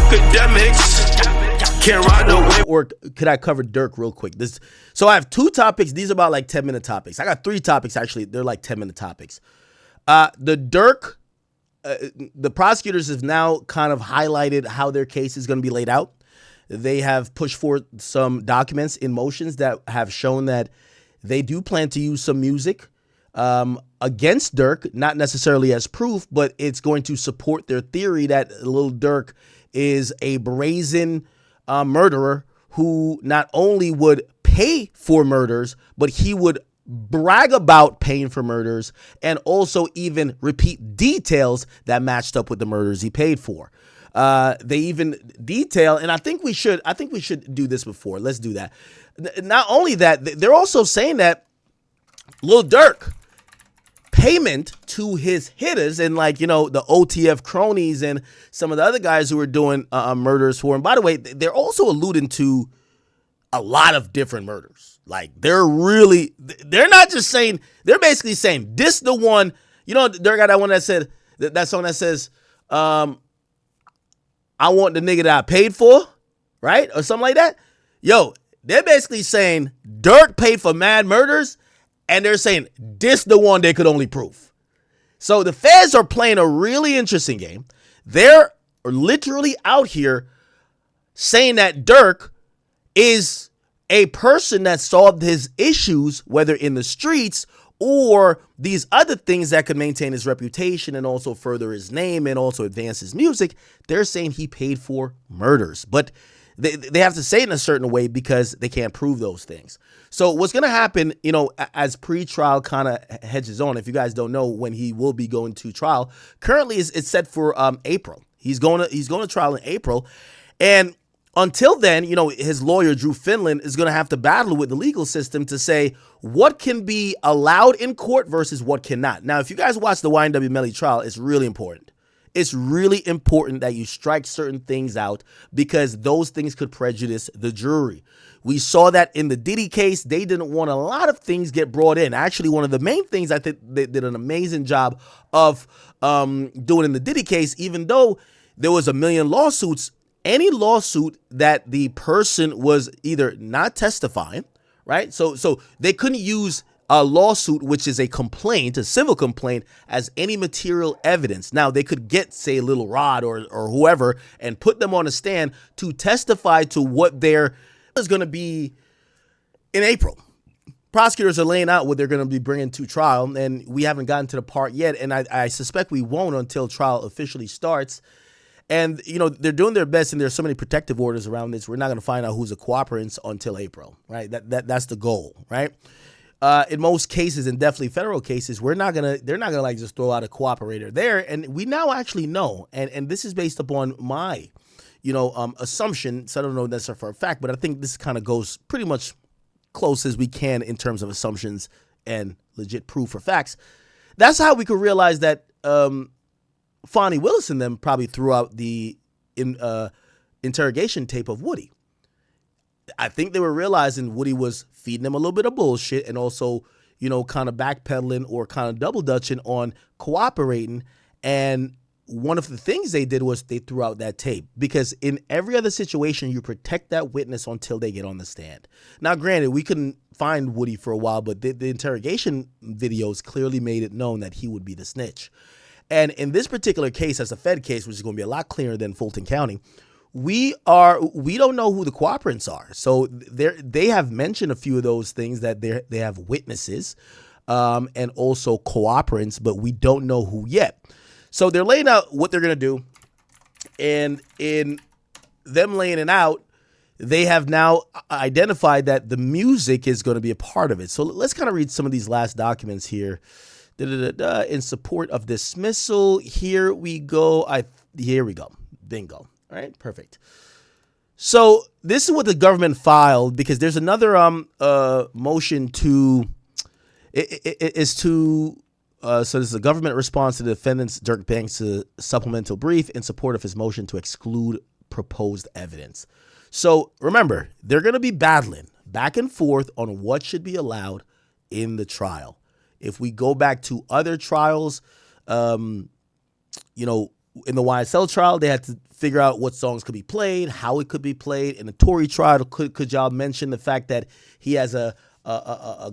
Akademiks. Can't ride no wave. Or could I cover Durk real quick? So I have 2 topics. These are about like 10-minute topics. I got 3 topics, actually. They're like 10-minute topics. The Durk, the prosecutors have now kind of highlighted how their case is going to be laid out. They have pushed forth some documents in motions that have shown that they do plan to use some music against Durk, not necessarily as proof, but it's going to support their theory that Lil Durk is a brazen murderer who not only would pay for murders, but he would brag about paying for murders and also even repeat details that matched up with the murders he paid for. They even detail, and I think we should do this before. Let's do that. Not only that, they're also saying that Lil Durk payment to his hitters and like, the OTF cronies and some of the other guys who were doing murders for him. By the way, they're also alluding to a lot of different murders. Like they're not just saying, they're basically saying this the one, Durk got that one that said, that song that says, I want the nigga that I paid for, right? Or something like that. Yo, they're basically saying Durk paid for mad murders, and they're saying this the one they could only prove. So the feds are playing a really interesting game. They're literally out here saying that Durk is a person that solved his issues, whether in the streets or these other things that could maintain his reputation and also further his name and also advance his music. They're saying he paid for murders, but they have to say it in a certain way because they can't prove those things. So what's going to happen, as pre-trial kind of hedges on, if you guys don't know when he will be going to trial, currently it's set for April. He's going to trial in April. And until then, his lawyer, Drew Finland, is going to have to battle with the legal system to say what can be allowed in court versus what cannot. Now, if you guys watch the YNW Melly trial, it's really important. It's really important that you strike certain things out because those things could prejudice the jury. We saw that in the Diddy case. They didn't want a lot of things get brought in. Actually, one of the main things I think they did an amazing job of doing in the Diddy case, even though there was a million lawsuits, any lawsuit that the person was either not testifying, right? So they couldn't use a lawsuit, which is a complaint, a civil complaint, as any material evidence. Now, they could get, say, Lil Rod or whoever and put them on a stand to testify to what their is going to be in April. Prosecutors are laying out what they're going to be bringing to trial, and we haven't gotten to the part yet, and I suspect we won't until trial officially starts. And, they're doing their best, and there's so many protective orders around this. We're not going to find out who's a cooperant until April, right? That's the goal, right? In most cases, and definitely federal cases, they're not gonna like just throw out a cooperator there. And we now actually know, and this is based upon my, assumption. So I don't know necessarily for a fact, but I think this kind of goes pretty much close as we can in terms of assumptions and legit proof or facts. That's how we could realize that Fonnie Willis and them probably threw out the interrogation tape of Woody. I think they were realizing Woody was feeding them a little bit of bullshit and also, kind of backpedaling or kind of double dutching on cooperating. And one of the things they did was they threw out that tape because in every other situation, you protect that witness until they get on the stand. Now, granted, we couldn't find Woody for a while, but the interrogation videos clearly made it known that he would be the snitch. And in this particular case, as a Fed case, which is going to be a lot clearer than Fulton County, we don't know who the cooperants are. So they have mentioned a few of those things that they have witnesses and also cooperants, but we don't know who yet. So they're laying out what they're going to do. And in them laying it out, they have now identified that the music is going to be a part of it. So let's kind of read some of these last documents here. In support of dismissal. Here we go. Here we go. Bingo. All right, perfect. So this is what the government filed because there's another motion to so this is a government response to the defendant's Durk Banks' supplemental brief in support of his motion to exclude proposed evidence. So remember, they're going to be battling back and forth on what should be allowed in the trial. If we go back to other trials, in the YSL trial, they had to figure out what songs could be played, how it could be played. In the Tory trial, could y'all mention the fact that he has a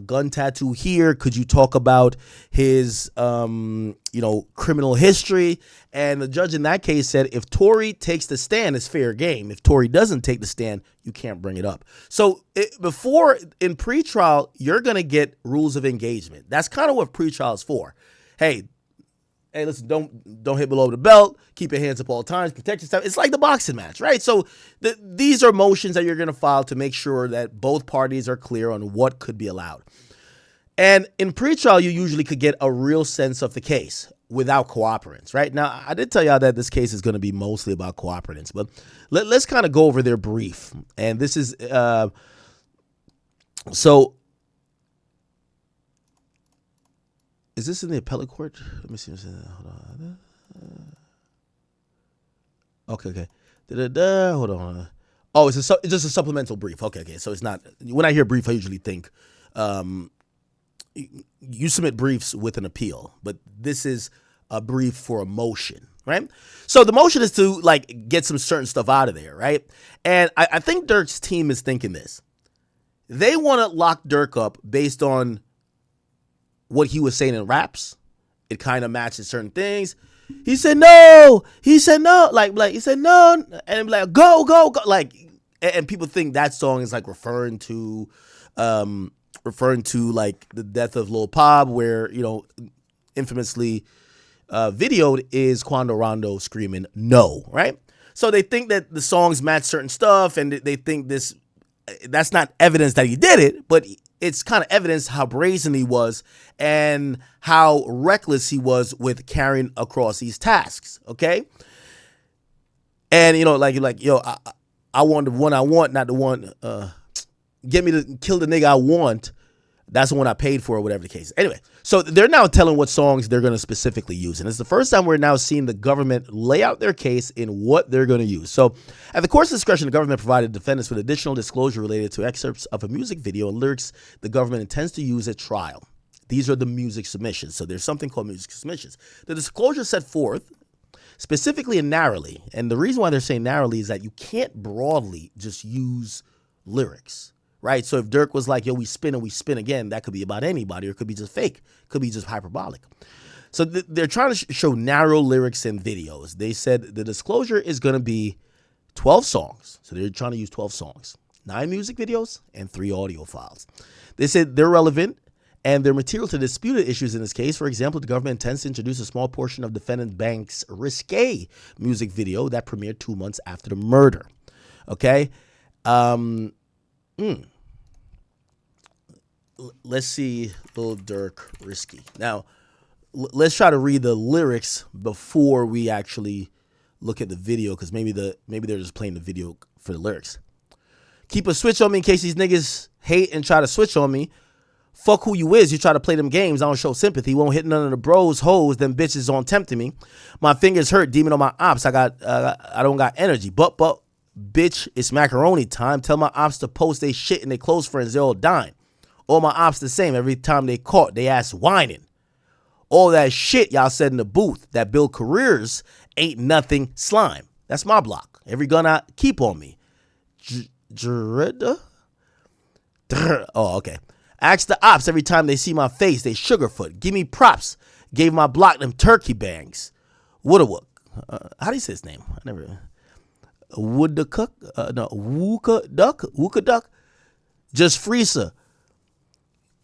gun tattoo here? Could you talk about his, criminal history? And the judge in that case said, if Tory takes the stand, it's fair game. If Tory doesn't take the stand, you can't bring it up. So in pretrial, you're going to get rules of engagement. That's kind of what pretrial is for. Hey, listen, don't hit below the belt. Keep your hands up all times. Protect yourself. It's like the boxing match, right? So these are motions that you're going to file to make sure that both parties are clear on what could be allowed. And in pretrial, you usually could get a real sense of the case without cooperants, right? Now, I did tell y'all that this case is going to be mostly about cooperants, but let's kind of go over their brief. And this is so. Is this in the appellate court? Let me see. Hold on. Okay. Hold on. Oh, it's just a supplemental brief. Okay. So it's not. When I hear brief, I usually think you submit briefs with an appeal, but this is a brief for a motion, right? So the motion is to get some certain stuff out of there, right? And I think Durk's team is thinking this. They want to lock Durk up based on what he was saying in raps. It kind of matches certain things. He said no. He said no. He said no, and go. And people think that song is referring to the death of Lil Pop, where infamously videoed is Quando Rondo screaming no, right? So they think that the songs match certain stuff, and they think that's not evidence that he did it, but it's kind of evidence how brazen he was and how reckless he was with carrying across these tasks, okay? And, you're like, yo, I want the one I want, not the one, get me to kill the nigga I want. That's the one I paid for, or whatever the case is. Anyway, so they're now telling what songs they're going to specifically use. And it's the first time we're now seeing the government lay out their case in what they're going to use. So at the court's discretion, the government provided defendants with additional disclosure related to excerpts of a music video and lyrics the government intends to use at trial. These are the music submissions. So there's something called music submissions. The disclosure set forth specifically and narrowly. And the reason why they're saying narrowly is that you can't broadly just use lyrics. Right, so if Durk was like, yo, we spin and we spin again, that could be about anybody, or it could be just fake, could be just hyperbolic. So they're trying to show narrow lyrics and videos. They said the disclosure is going to be 12 songs. So they're trying to use 12 songs, 9 music videos, and 3 audio files. They said they're relevant and they're material to disputed issues in this case. For example, the government intends to introduce a small portion of defendant Banks' Risque music video that premiered 2 months after the murder. Okay? Let's see Lil Durk Risky. Now, let's try to read the lyrics before we actually look at the video, because maybe they're just playing the video for the lyrics. Keep a switch on me in case these niggas hate and try to switch on me. Fuck who you is. You try to play them games. I don't show sympathy. Won't hit none of the bros, hoes, them bitches on tempting me. My fingers hurt, demon on my ops. I don't got energy. But, bitch, it's macaroni time. Tell my ops to post they shit and they close friends. They all dying. All my ops the same. Every time they caught, they ass whining. All that shit y'all said in the booth that build careers ain't nothing slime. That's my block. Every gun I keep on me. Oh, okay. Ask the ops every time they see my face. They sugarfoot. Give me props. Gave my block them turkey bangs. Woodawook. How do you say his name? I never. Wood the cook? No. Wooka duck. Just Freesa.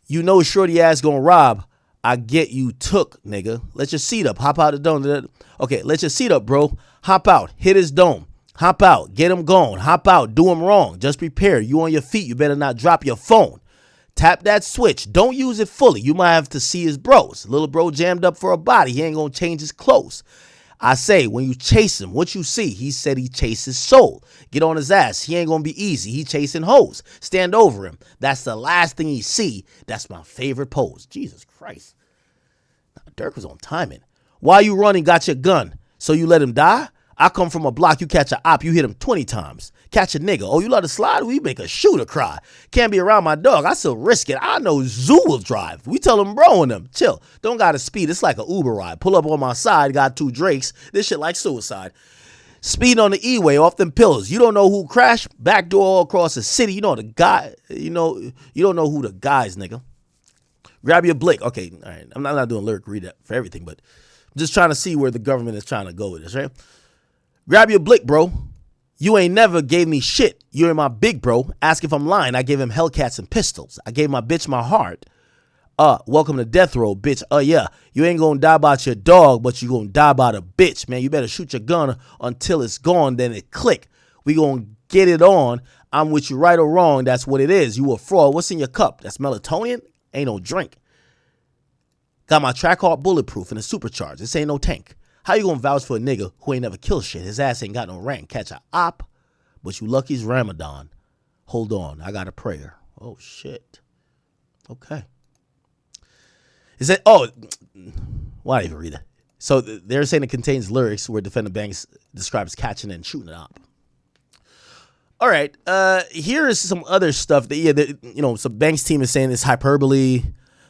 You know shorty ass gonna rob. I get you took, nigga. Let your seat up. Hop out the dome. Okay, let your seat up, bro. Hop out. Hit his dome. Hop out. Get him going. Hop out. Do him wrong. Just prepare. You on your feet. You better not drop your phone. Tap that switch. Don't use it fully. You might have to see his bros. Little bro jammed up for a body. He ain't gonna change his clothes. I say, when you chase him, what you see? He said he chases soul. Get on his ass. He ain't gonna be easy. He chasing hoes. Stand over him. That's the last thing he see. That's my favorite pose. Jesus Christ. Durk was on timing. Why you running? Got your gun. So you let him die? I come from a block, you catch a op, you hit him 20 times. Catch a nigga. Oh, you love to slide? We make a shooter cry. Can't be around my dog. I still risk it. I know Zoo will drive. We tell him bro and them. Chill. Don't gotta speed. It's like an Uber ride. Pull up on my side, got 2 Drakes. This shit like suicide. Speed on the E-way off them pills. You don't know who crashed. Backdoor all across the city. You know the guy. You don't know who the guys, nigga. Grab your blick. Okay, all right. I'm not doing lyric read for everything, but I'm just trying to see where the government is trying to go with this, right? Grab your blick, bro. You ain't never gave me shit. You ain't my big bro. Ask if I'm lying. I gave him Hellcats and pistols. I gave my bitch my heart. Welcome to death row, bitch. Yeah. You ain't gonna die about your dog, but you gonna die about a bitch, man. You better shoot your gun until it's gone, then it click. We gonna get it on. I'm with you right or wrong. That's what it is. You a fraud. What's in your cup? That's melatonin? Ain't no drink. Got my track heart bulletproof and a supercharged. This ain't no tank. How you gonna vouch for a nigga who ain't never killed shit? His ass ain't got no rank. Catch a op, but you lucky it's Ramadan. Hold on, I got a prayer. Oh, shit. Okay. Is that, why did I even read that? So they're saying it contains lyrics where defendant Banks describes catching and shooting an op. All right, here is some other stuff that, so Banks' team is saying it's hyperbole,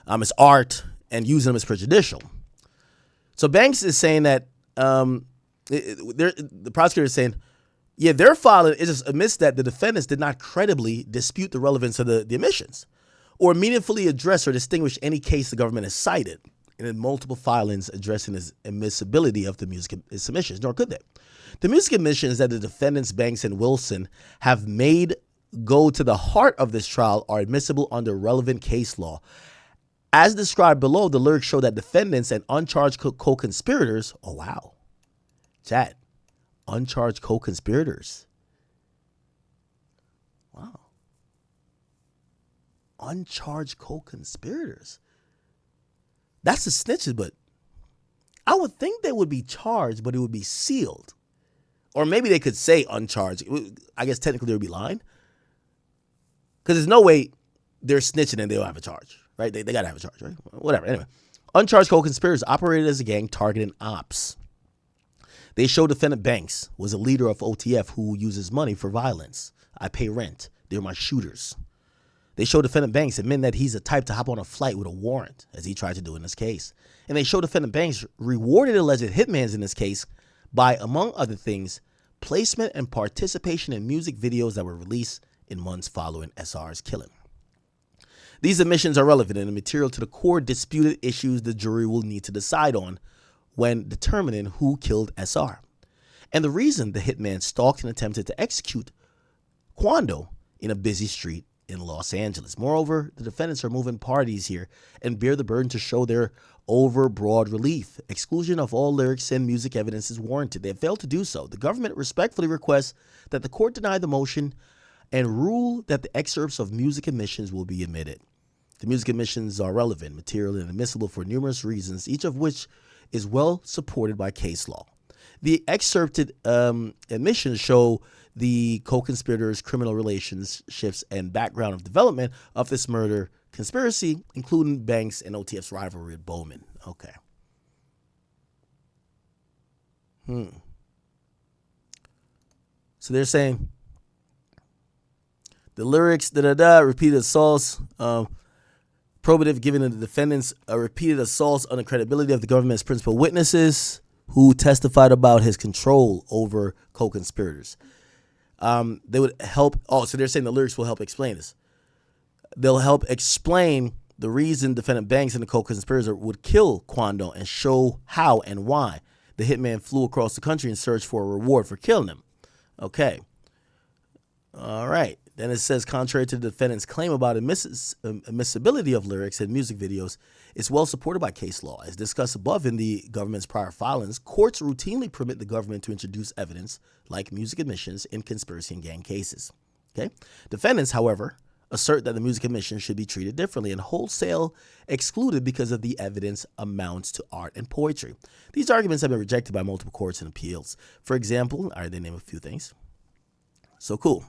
it's art, and using them is prejudicial. So Banks is saying that the prosecutor is saying, their filing just admits that the defendants did not credibly dispute the relevance of the omissions or meaningfully address or distinguish any case the government has cited in multiple filings addressing the admissibility of the music submissions, nor could they. The music admissions that the defendants Banks and Wilson have made go to the heart of this trial are admissible under relevant case law. As described below, the lyrics show that defendants and uncharged co-conspirators, oh wow, chat, uncharged co-conspirators, wow, uncharged co-conspirators. That's the snitches, but I would think they would be charged, but it would be sealed. Or maybe they could say uncharged. I guess technically they would be lying. Because there's no way they're snitching and they don't have a charge, right? They got to have a charge, right? Whatever. Anyway, uncharged co-conspirators operated as a gang targeting ops. They show defendant Banks was a leader of OTF who uses money for violence. I pay rent. They're my shooters. They show defendant Banks admitting that he's the type to hop on a flight with a warrant, as he tried to do in this case. And they show defendant Banks rewarded alleged hitmans in this case by, among other things, placement and participation in music videos that were released in months following SR's killing. These admissions are relevant and material to the core disputed issues the jury will need to decide on when determining who killed SR, and the reason the hitman stalked and attempted to execute Quando in a busy street in Los Angeles. Moreover, the defendants are moving parties here and bear the burden to show their overbroad relief. Exclusion of all lyrics and music evidence is warranted. They have failed to do so. The government respectfully requests that the court deny the motion and rule that the excerpts of music admissions will be admitted. The music admissions are relevant, material, and admissible for numerous reasons, each of which is well supported by case law. The excerpted admissions show the co-conspirators' criminal relationships and background of development of this murder conspiracy, including Banks and OTF's rivalry with Bowman. Okay. So they're saying the lyrics, repeated assaults, probative, giving the defendants repeated assaults on the credibility of the government's principal witnesses who testified about his control over co-conspirators. They would help. So they're saying the lyrics will help explain this. They'll help explain the reason defendant Banks and the co-conspirator would kill Quando and show how and why the hitman flew across the country in search for a reward for killing him. Okay. All right. Then it says, contrary to the defendant's claim about admissibility of lyrics and music videos, it's well supported by case law. As discussed above in the government's prior filings, courts routinely permit the government to introduce evidence like music admissions in conspiracy and gang cases. Okay. Defendants, however, assert that the music admissions should be treated differently and wholesale excluded because of the evidence amounts to art and poetry. These arguments have been rejected by multiple courts and appeals. For example, all right, they name a few things. So cool.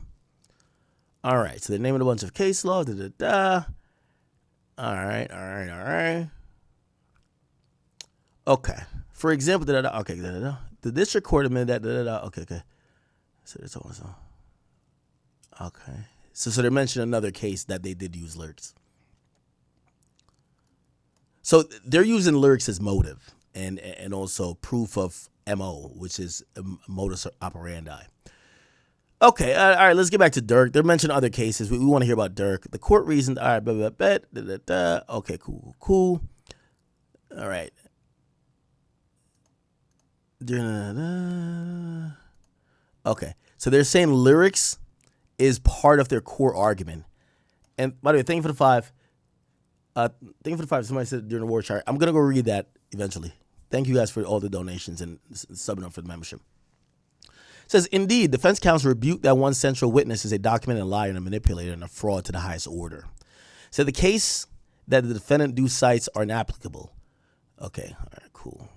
All right, so they're naming a bunch of case law. All right. Okay. For example, The district court admitted that. Okay. So they're talking so. Okay. So they're mentioning another case that they did use lyrics. So they're using lyrics as motive and also proof of MO, which is modus operandi. Okay, all right, let's get back to Durk. They're mentioning other cases. We want to hear about Durk. The court reasoned, all right, okay, cool. All right. Okay, so they're saying lyrics is part of their core argument. And by the way, thank you for the 5. Somebody said during the war chart. I'm going to go read that eventually. Thank you guys for all the donations and subbing up for the membership. It says, indeed, defense counsel rebuked that one central witness is a documented liar and a manipulator and a fraud to the highest order. So the case that the defendant do cites are inapplicable. Okay, all right, cool.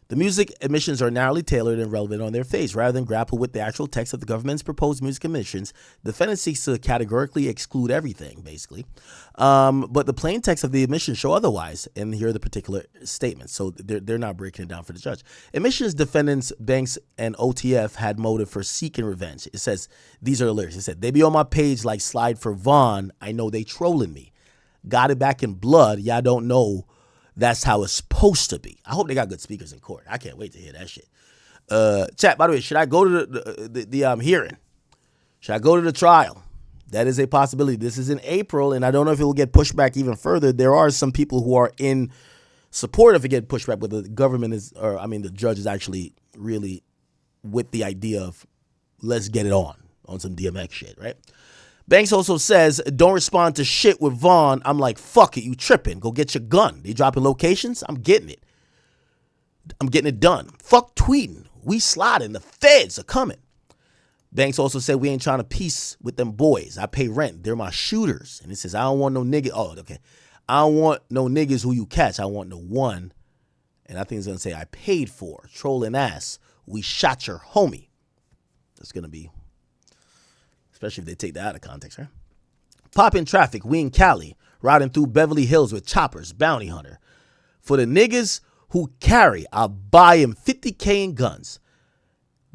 The music admissions are narrowly tailored and relevant on their face. Rather than grapple with the actual text of the government's proposed music admissions, the defendant seeks to categorically exclude everything, basically. But the plain text of the admissions show otherwise, and here are the particular statements. So they're not breaking it down for the judge. Admissions defendants, Banks, and OTF had motive for seeking revenge. It says, these are the lyrics. It said, they be on my page like slide for Vaughn. I know they trolling me. Got it back in blood. Y'all don't know. That's how it's supposed to be. I hope they got good speakers in court. I can't wait to hear that shit. Chat, by the way, should I go to the hearing? Should I go to the trial? That is a possibility. This is in April, and I don't know if it will get pushed back even further. There are some people who are in support of it getting pushed back, but the government the judge is actually really with the idea of let's get it on some DMX shit, right? Banks also says, don't respond to shit with Vaughn. I'm like, fuck it, you tripping. Go get your gun. They dropping locations? I'm getting it. I'm getting it done. Fuck tweeting. We sliding. The feds are coming. Banks also said, we ain't trying to peace with them boys. I pay rent. They're my shooters. And it says, I don't want no niggas. Oh, okay. I don't want no niggas who you catch. I want the one. And I think it's going to say, I paid for. Trolling ass. We shot your homie. That's going to be... especially if they take that out of context, right? Pop in traffic, we in Cali, riding through Beverly Hills with choppers, bounty hunter. For the niggas who carry, I'll buy him $50K in guns.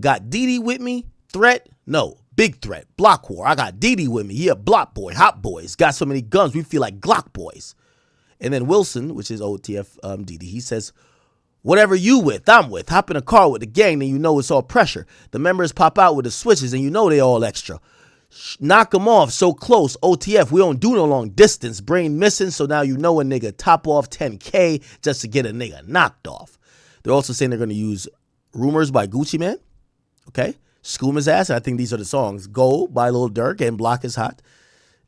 Got Didi with me? Threat? No. Big threat. Block war. I got Didi with me. He a block boy. Hot boys. Got so many guns, we feel like Glock boys. And then Wilson, which is OTF Didi, he says, whatever you with, I'm with. Hop in a car with the gang, then you know it's all pressure. The members pop out with the switches, and you know they all extra. Knock them off so close. OTF, we don't do no long distance. Brain missing, so now you know a nigga top off 10K just to get a nigga knocked off. They're also saying they're going to use Rumors by Gucci Mane. Okay. Schoom His Ass. I think these are the songs. Go by Lil Durk and Block Is Hot.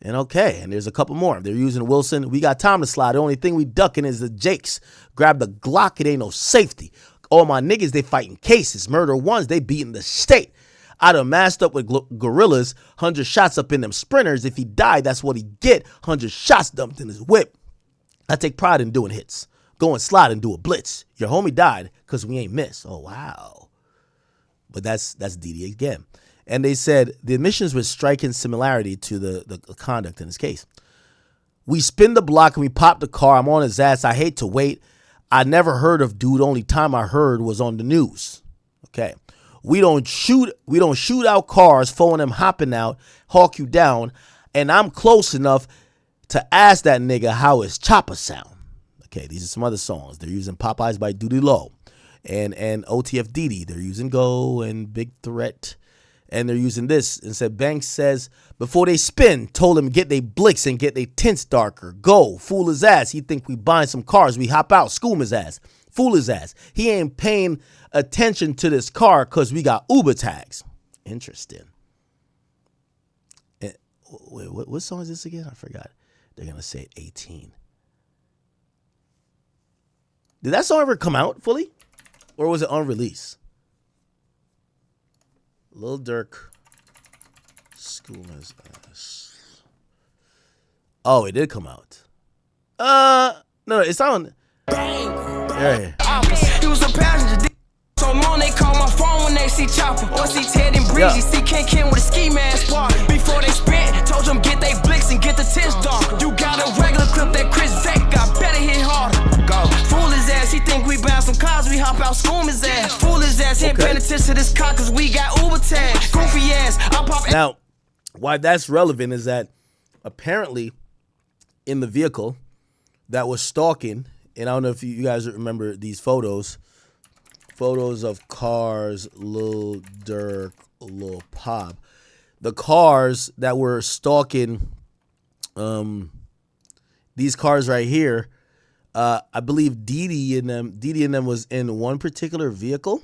And okay. And there's a couple more. They're using Wilson. We got time to slide. The only thing we ducking is the Jakes. Grab the Glock. It ain't no safety. All my niggas, they fighting cases. Murder ones, they beating the state. I done masked up with gorillas, 100 shots up in them sprinters. If he died, that's what he get. 100 shots dumped in his whip. I take pride in doing hits. Go and slide and do a blitz. Your homie died because we ain't miss. Oh, wow. But that's Didi again. And they said the admissions was striking similarity to the conduct in this case. We spin the block and we pop the car. I'm on his ass. I hate to wait. I never heard of dude. Only time I heard was on the news. Okay. We don't shoot out cars, phone them hopping out, hawk you down, and I'm close enough to ask that nigga how his chopper sound. Okay, these are some other songs. They're using Popeyes by Duty Low and OTF Didi. They're using Go and Big Threat, and they're using this. And said Banks says, before they spin, told him get they blicks and get they tints darker. Go, fool his ass. He think we buying some cars. We hop out, school his ass. Fool his ass. He ain't paying attention to this car because we got Uber tags. Interesting. Wait, what song is this again? I forgot. They're going to say 18. Did that song ever come out fully? Or was it on release? Lil Durk. School his ass. Oh, it did come out. No, it's on. Yeah. He was a passenger. So long they call my phone when they see Chopper. Or see Ted and Breezy. See Ken with a ski mask part. Before they spent, told them get they blicks and get the tints darker. You got a regular clip that Chris Zach got. Better hit harder. Go. Fool his ass. He think we bound some cars. We hop out, schoom his ass. Fool his ass. to this car cause we got Uber tags. Goofy ass, I pop. Now, why that's relevant is that apparently in the vehicle that was stalking, and I don't know if you guys remember these photos of cars, Lil Durk, Lil Pop. The cars that were stalking these cars right here, I believe Didi and them was in one particular vehicle.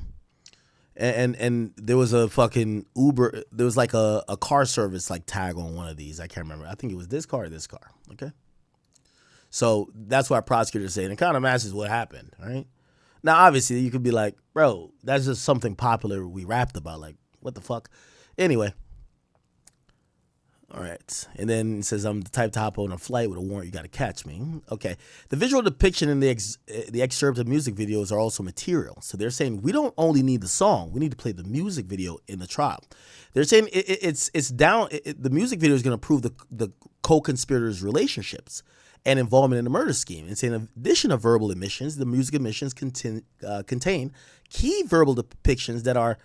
And there was a fucking Uber. There was like a car service like tag on one of these. I can't remember. I think it was this car or this car. Okay. So that's why prosecutors saying it kind of matches what happened, right? Now, obviously, you could be like, bro, that's just something popular we rapped about. Like, what the fuck? Anyway. All right. And then it says, I'm the type to hop on a flight with a warrant. You got to catch me. Okay. The visual depiction in the excerpt of music videos are also material. So they're saying we don't only need the song. We need to play the music video in the trial. They're saying the music video is going to prove the co-conspirators' relationships and involvement in the murder scheme. And saying in addition to verbal admissions, the music admissions contain key verbal depictions that are,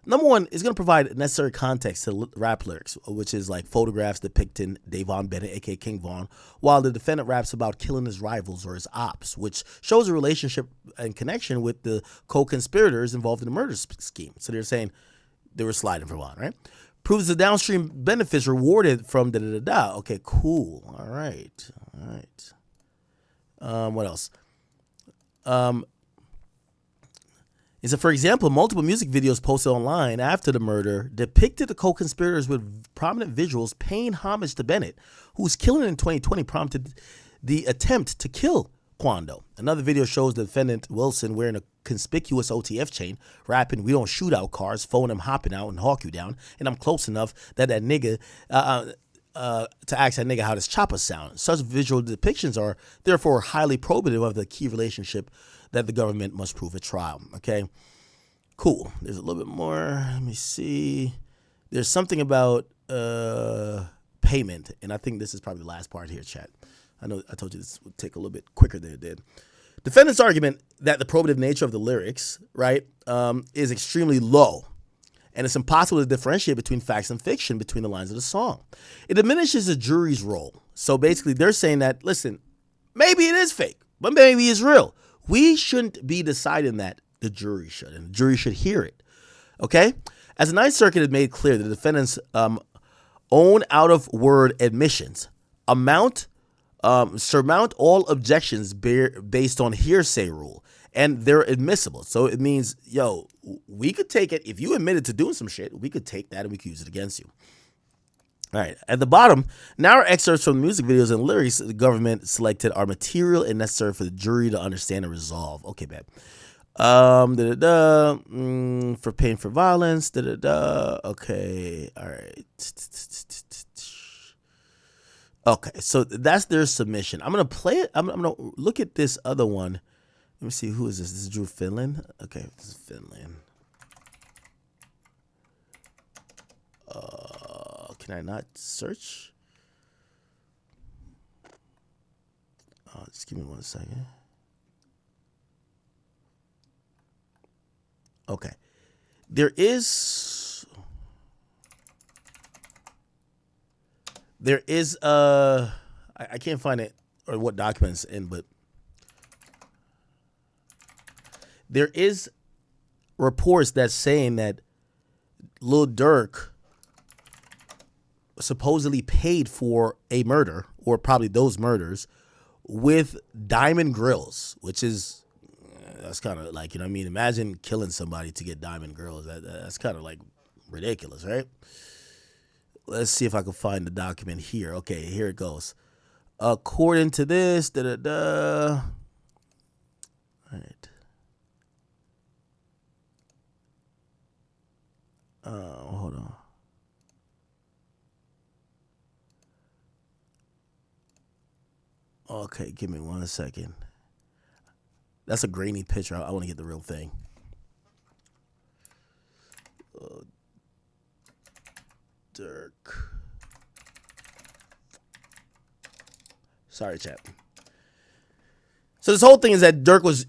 number one, is going to provide necessary context to rap lyrics, which is like photographs depicting Davon Bennett, aka King Von, while the defendant raps about killing his rivals or his ops, which shows a relationship and connection with the co-conspirators involved in the murder scheme. So they're saying they were sliding for Von, right? Proves the downstream benefits rewarded from da-da-da-da. Okay, cool. All right. What else? Is that, for example, multiple music videos posted online after the murder depicted the co-conspirators with prominent visuals paying homage to Bennett, whose killing in 2020 prompted the attempt to kill Quando. Another video shows the defendant, Wilson, wearing a conspicuous OTF chain, rapping, "We don't shoot out cars, phone him hopping out and hawk you down, and I'm close enough that nigga, to ask that nigga how this chopper sound." Such visual depictions are therefore highly probative of the key relationship that the government must prove at trial. Okay, cool. There's a little bit more. Let me see. There's something about payment, and I think this is probably the last part here, chat. I know I told you this would take a little bit quicker than it did. Defendant's argument that the probative nature of the lyrics, right, is extremely low, and it's impossible to differentiate between facts and fiction between the lines of the song. It diminishes the jury's role. So basically, they're saying that, listen, maybe it is fake, but maybe it's real. We shouldn't be deciding that. The jury should, and the jury should hear it. Okay? As the Ninth Circuit has made clear, the defendant's own out-of-word admissions surmount all objections based on hearsay rule, and they're admissible. So it means, yo, we could take it. If you admitted to doing some shit, we could take that and we could use it against you. All right. At the bottom, now excerpts from music videos and lyrics the government selected are material and necessary for the jury to understand and resolve. Okay, bad. For pain for violence. Okay. All right. Okay. So that's their submission. I'm gonna play it. I'm gonna look at this other one. Let me see. Who is this? This is Drew Finland. Okay, this is Finland. Can I not search? Just give me 1 second. Okay. There is I can't find it or what documents in, but there is reports that's saying that Lil Durk supposedly paid for a murder, or probably those murders, with diamond grills, which is, that's kind of like, you know what I mean? Imagine killing somebody to get diamond grills. That's kind of like ridiculous, right? Let's see if I can find the document here. Okay, here it goes. According to this, All right. Hold on. Okay, give me 1 second. That's a grainy picture. I want to get the real thing. Durk. Sorry, chat. So this whole thing is that Durk was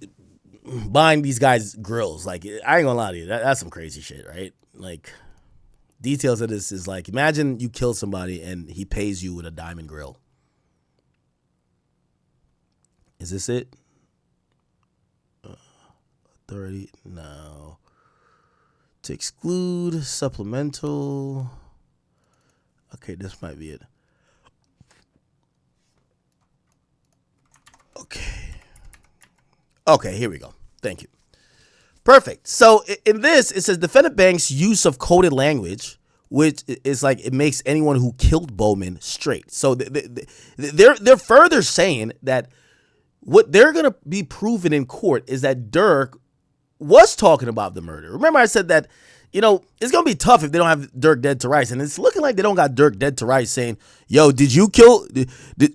buying these guys grills. Like, I ain't gonna lie to you, that's some crazy shit, right? Like, details of this is like, imagine you kill somebody and he pays you with a diamond grill. Is this it? 30, no. To exclude supplemental. Okay, this might be it. Okay, here we go. Thank you. Perfect. So in this, it says defendant bank's use of coded language, which is like it makes anyone who killed Bowman straight. So they're further saying that what they're gonna be proven in court is that Durk was talking about the murder. Remember, I said that, you know, it's going to be tough if they don't have Durk dead to rights. And it's looking like they don't got Durk dead to rights saying, yo, did you kill,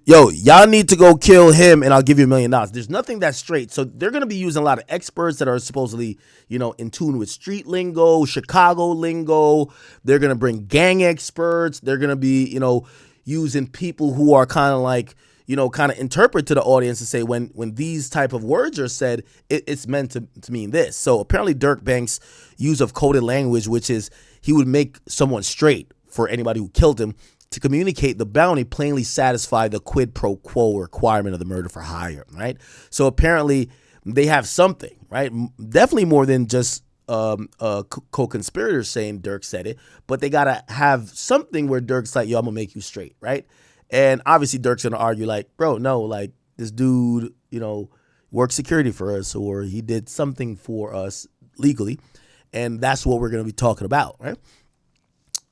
yo, y'all need to go kill him and I'll give you $1 million. There's nothing that's straight. So they're going to be using a lot of experts that are supposedly, you know, in tune with street lingo, Chicago lingo. They're going to bring gang experts. They're going to be, you know, using people who are kind of like, you know, kind of interpret to the audience and say when these type of words are said, it's meant to mean this. So apparently Durk Bank's use of coded language, which is he would make someone straight for anybody who killed him to communicate the bounty, plainly satisfy the quid pro quo requirement of the murder for hire, right? So apparently they have something, right? Definitely more than just co-conspirators saying Durk said it, but they got to have something where Durk's like, yo, I'm going to make you straight, right? And obviously Durk's going to argue like, bro, no, like this dude, you know, worked security for us or he did something for us legally. And that's what we're going to be talking about, right?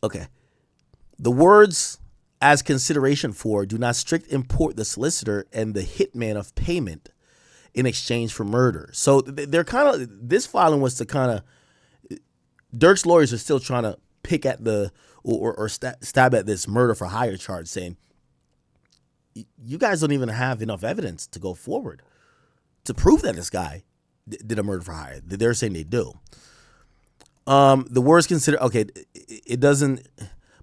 Okay. The words as consideration for do not strict import the solicitor and the hitman of payment in exchange for murder. So they're kind of, this filing was to kind of, Durk's lawyers are still trying to pick at the, or stab at this murder for hire charge saying, you guys don't even have enough evidence to go forward to prove that this guy did a murder for hire. They're saying they do. The words consider, okay, it doesn't,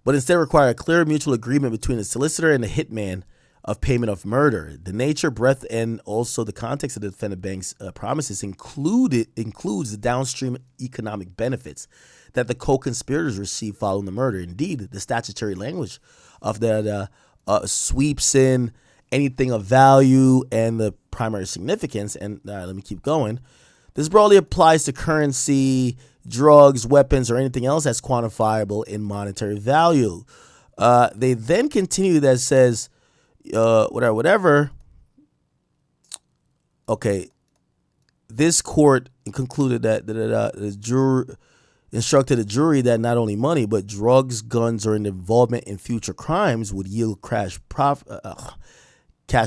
but instead require a clear mutual agreement between the solicitor and the hitman of payment of murder. The nature, breadth, and also the context of the defendant bank's promises includes the downstream economic benefits that the co-conspirators receive following the murder. Indeed, the statutory language of that sweeps in anything of value and the primary significance. And let me keep going. This broadly applies to currency, drugs, weapons, or anything else that's quantifiable in monetary value. They then continue that says, whatever. Okay. This court concluded that the jury instructed the jury that not only money, but drugs, guns, or an involvement in future crimes would yield cash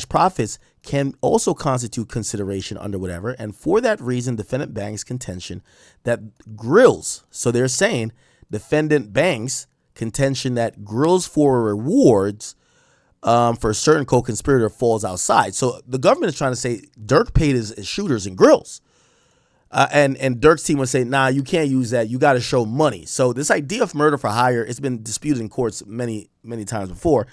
profits can also constitute consideration under whatever. And for that reason, defendant bank's contention that grills, so they're saying defendant bank's contention that grills for rewards for a certain co-conspirator falls outside. So the government is trying to say Durk paid his shooters in grills. And Durk's team would say, nah, you can't use that. You got to show money. So this idea of murder for hire, it's been disputed in courts many, many times before.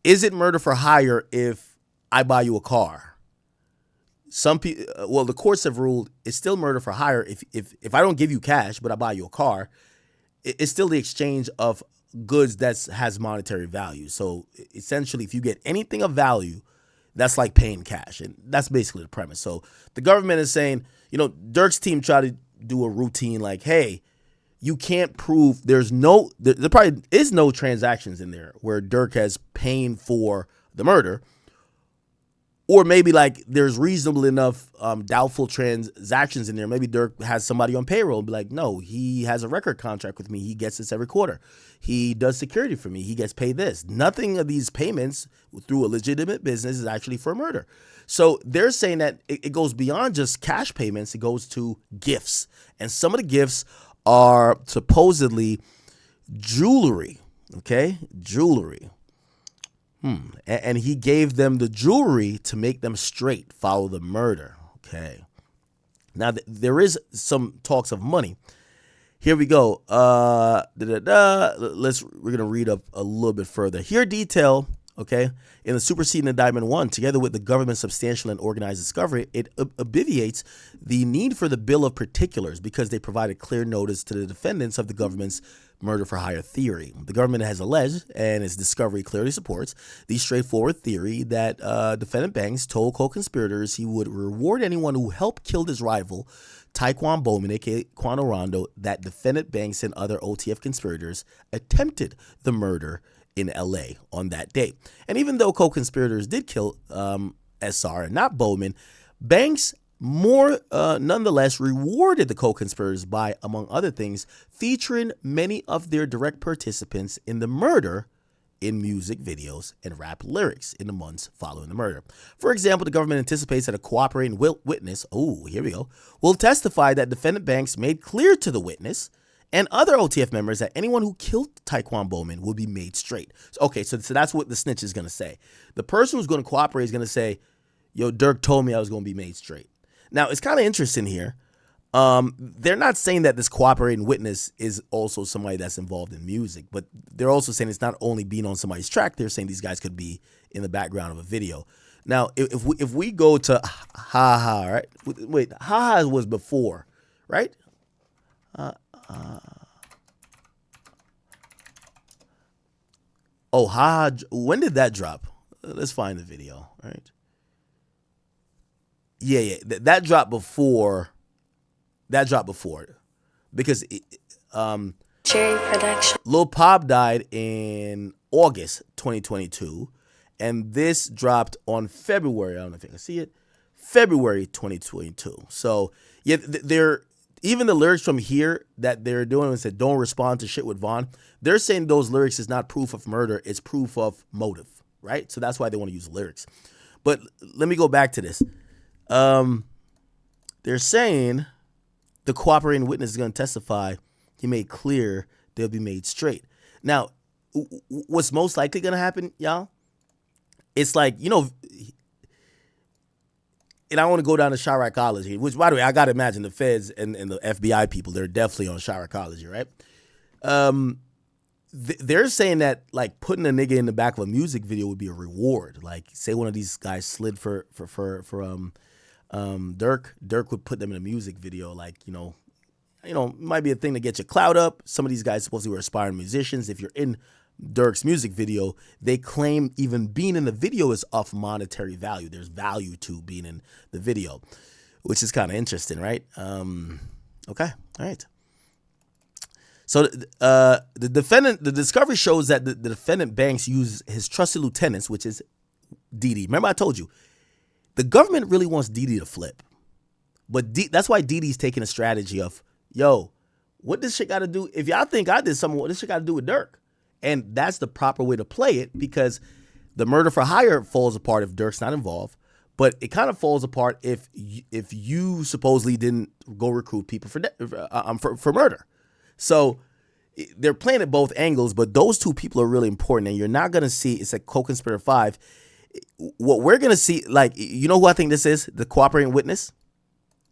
Is it murder for hire if I buy you a car? Some people, well, the courts have ruled it's still murder for hire if I don't give you cash, but I buy you a car. It's still the exchange of goods that has monetary value. So essentially, if you get anything of value, that's like paying cash. And that's basically the premise. So the government is saying, you know, Durk's team tried to do a routine like, hey, you can't prove there probably is no transactions in there where Durk has paying for the murder. Or maybe like there's reasonable enough doubtful transactions in there. Maybe Durk has somebody on payroll and be like, no, he has a record contract with me. He gets this every quarter. He does security for me. He gets paid this. Nothing of these payments through a legitimate business is actually for murder. So they're saying that it goes beyond just cash payments. It goes to gifts. And some of the gifts are supposedly jewelry. Okay? Jewelry. And he gave them the jewelry to make them straight, follow the murder. Okay. Now, there is some talks of money. Here we go. We're going to read up a little bit further. Here detail okay, in the superseding indictment 1, together with the government's substantial and organized discovery, it obviates the need for the bill of particulars because they provided clear notice to the defendants of the government's murder for hire theory. The government has alleged, and its discovery clearly supports, the straightforward theory that defendant Banks told co-conspirators he would reward anyone who helped kill his rival, Taekwon Bowman, aka Quano Rondo, that defendant Banks and other OTF conspirators attempted the murder in LA on that day. And even though co-conspirators did kill SR and not Bowman, Banks nonetheless rewarded the co-conspirators by, among other things, featuring many of their direct participants in the murder in music videos and rap lyrics in the months following the murder. For example, the government anticipates that a cooperating witness, will testify that defendant Banks made clear to the witness and other OTF members that anyone who killed Taekwon Bowman will be made straight. So that's what the snitch is going to say. The person who's going to cooperate is going to say, yo, Durk told me I was going to be made straight. Now, it's kind of interesting here. They're not saying that this cooperating witness is also somebody that's involved in music, but they're also saying it's not only being on somebody's track. They're saying these guys could be in the background of a video. Now, if we go to Ha Ha, right? Wait, Ha Ha was before, right? Oh, Ha Ha, when did that drop? Let's find the video, right? Yeah, that dropped before. Because Cherry Production. Lil Pop died in August 2022, and this dropped on February. I don't know if you can see it. February 2022. So yeah, they're even the lyrics from here that they're doing and said, "Don't respond to shit with Vaughn." They're saying those lyrics is not proof of murder; it's proof of motive, right? So that's why they want to use the lyrics. But let me go back to this. They're saying the cooperating witness is going to testify. He made clear they'll be made straight. Now, what's most likely going to happen, y'all? It's like, and I want to go down to Chiracology, which, by the way, I got to imagine the feds and the FBI people, they're definitely on Chiracology, right? They're saying that, like, putting a nigga in the back of a music video would be a reward. Like, say one of these guys slid for Durk would put them in a music video, like, might be a thing to get your clout up. Some of these guys supposedly were aspiring musicians. If you're in Durk's music video, they claim even being in the video is of monetary value. There's value to being in the video, which is kind of interesting, right? Okay, all right. So the discovery shows that the defendant Banks used his trusted lieutenants, which is Didi. Remember I told you, the government really wants Didi to flip. But that's why Didi's taking a strategy of, yo, what this shit got to do? If y'all think I did something, what this shit got to do with Durk? And that's the proper way to play it, because the murder for hire falls apart if Durk's not involved. But it kind of falls apart if you supposedly didn't go recruit people for murder. So they're playing at both angles, but those two people are really important. And you're not going to see, it's like Co-Conspirator 5. What we're going to see, like, you know who I think this is? The cooperating witness.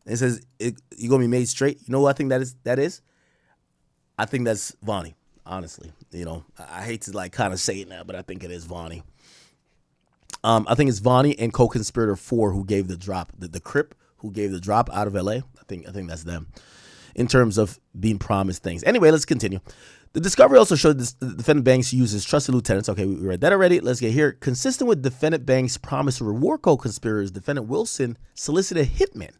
It says, you're going to be made straight. You know who I think that is? I think that's Vonnie, honestly. I hate to, like, kind of say it now, but I think it is Vonnie. I think it's Vonnie and Co-Conspirator 4 who gave the drop, the Crip who gave the drop out of LA. I think that's them in terms of being promised things. Anyway, let's continue. The discovery also showed the defendant Banks uses trusted lieutenants. Okay, we read that already. Let's get here. Consistent with defendant Banks' promise to reward co-conspirators, defendant Wilson solicited hitmen.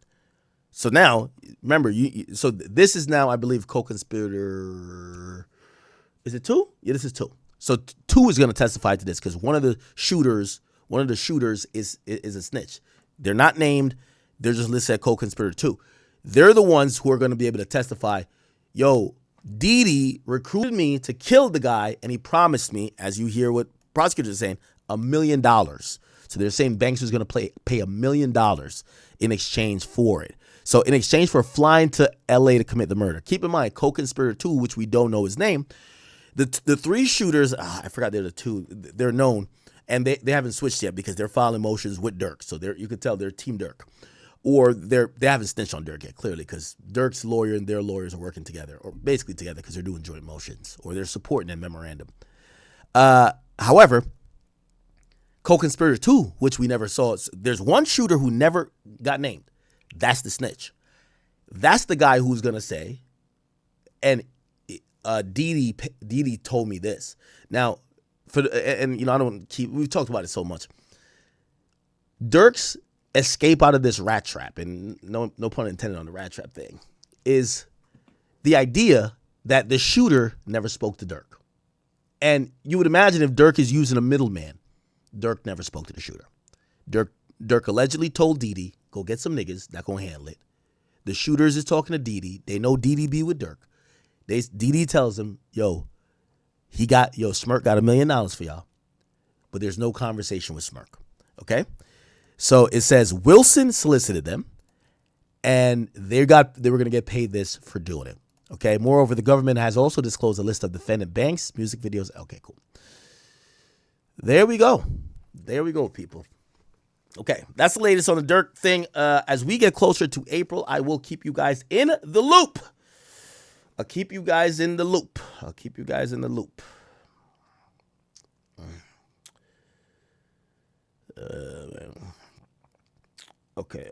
So now, remember, so this is now, I believe, co-conspirator. Is it 2? Yeah, this is 2. So 2 is going to testify to this because one of the shooters is a snitch. They're not named. They're just listed as co-conspirator 2. They're the ones who are going to be able to testify. Yo, Didi recruited me to kill the guy, and he promised me, as you hear what prosecutors are saying, $1 million. So they're saying Banks was going to pay $1 million in exchange for it. So in exchange for flying to LA to commit the murder. Keep in mind, co-conspirator 2, which we don't know his name, the 3 shooters, I forgot they're the 2, they're known, and they haven't switched yet because they're filing motions with Durk. So you can tell they're Team Durk. Or they haven't snitched on Durk yet, clearly, because Durk's lawyer and their lawyers are working together, or basically together because they're doing joint motions, or they're supporting a memorandum. However, co-conspirator too, which we never saw. There's one shooter who never got named. That's the snitch. That's the guy who's gonna say, and Didi told me this. Now, I don't keep. We've talked about it so much. Durk's escape out of this rat trap, and no pun intended on the rat trap thing, is the idea that the shooter never spoke to Durk. And you would imagine if Durk is using a middleman, Durk never spoke to the shooter. Durk allegedly told Didi, go get some niggas that gonna handle it. The shooters is talking to Didi. They know Didi be with Durk. Didi tells him, Smirk got $1 million for y'all. But there's no conversation with Smirk. Okay? So it says Wilson solicited them, and they were going to get paid this for doing it. Okay? Moreover, the government has also disclosed a list of defendant banks, music videos. Okay, cool. There we go. There we go, people. Okay, that's the latest on the Durk thing. As we get closer to April, I will keep you guys in the loop. I'll keep you guys in the loop. Okay.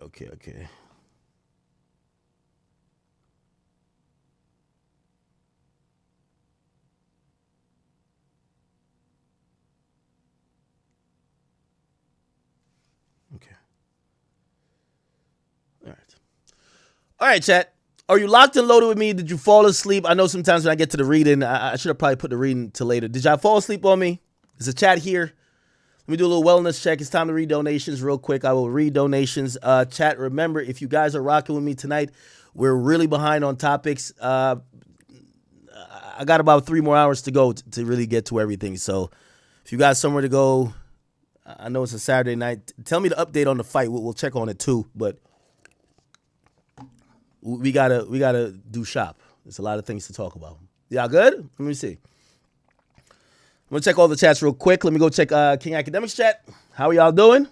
All right, chat. Are you locked and loaded with me? Did you fall asleep? I know sometimes when I get to the reading, I should have probably put the reading to later. Did y'all fall asleep on me? Is the chat here? Let me do a little wellness check. It's time to read donations real quick. I will read donations. Chat, remember, if you guys are rocking with me tonight, we're really behind on topics. I got about 3 more hours to go to really get to everything. So if you got somewhere to go, I know it's a Saturday night. Tell me the update on the fight. We'll check on it too. But we gotta do shop. There's a lot of things to talk about. Y'all good? Let me see. I'm gonna check all the chats real quick. Let me go check King Akademiks chat. How are y'all doing?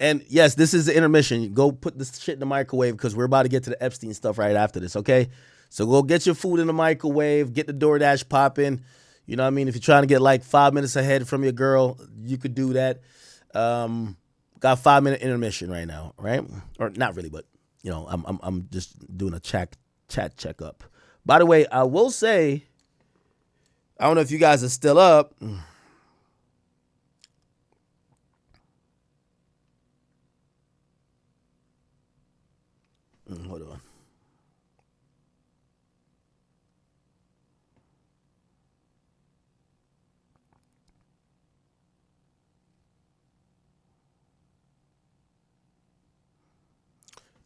And yes, this is the intermission. Go put this shit in the microwave because we're about to get to the Epstein stuff right after this, okay? So go get your food in the microwave, get the DoorDash popping. You know what I mean? If you're trying to get like 5 minutes ahead from your girl, you could do that. Got a 5-minute intermission right now, right? Or not really, but you know, I'm just doing a chat checkup. By the way, I will say, I don't know if you guys are still up. Hold on.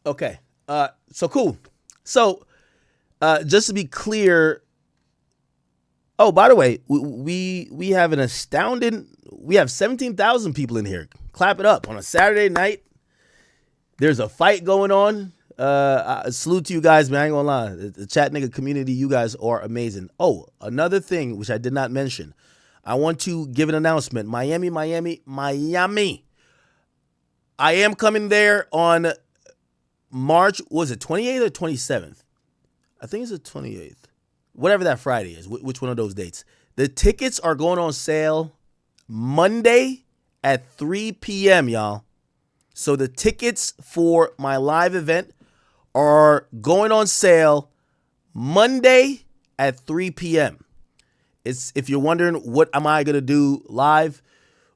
Okay. So cool. So, just to be clear. Oh, by the way, we have an astounding. We have 17,000 people in here. Clap it up on a Saturday night. There's a fight going on. Salute to you guys, man. I ain't gonna lie. The chat nigga community, you guys are amazing. Oh, another thing which I did not mention. I want to give an announcement. Miami. I am coming there on March, was it 28th or 27th? I think it's the 28th. Whatever that Friday is, which one of those dates. The tickets are going on sale Monday at 3 p.m., y'all. So the tickets for my live event are going on sale Monday at 3 p.m. If you're wondering what am I going to do live,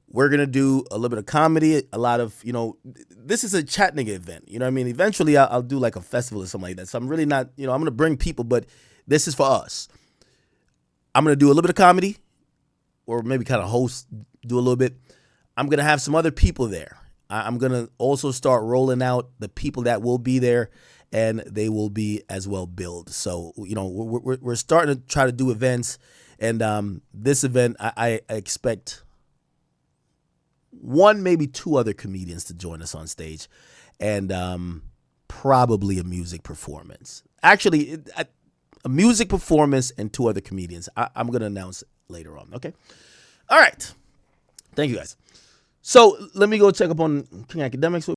we're going to do a little bit of comedy, a lot of, you know, this is a chat nigga event. You know what I mean? Eventually I'll do like a festival or something like that. So I'm really not, you know, I'm going to bring people, but this is for us. I'm going to do a little bit of comedy or maybe kind of host, do a little bit. I'm going to have some other people there. I'm going to also start rolling out the people that will be there, and they will be as well billed. So, you know, we're starting to try to do events, and this event, I expect 1, maybe 2 other comedians to join us on stage, and probably a music performance. Actually, a music performance and 2 other comedians. I'm going to announce later on, okay? All right. Thank you, guys. So let me go check up on King Akademiks.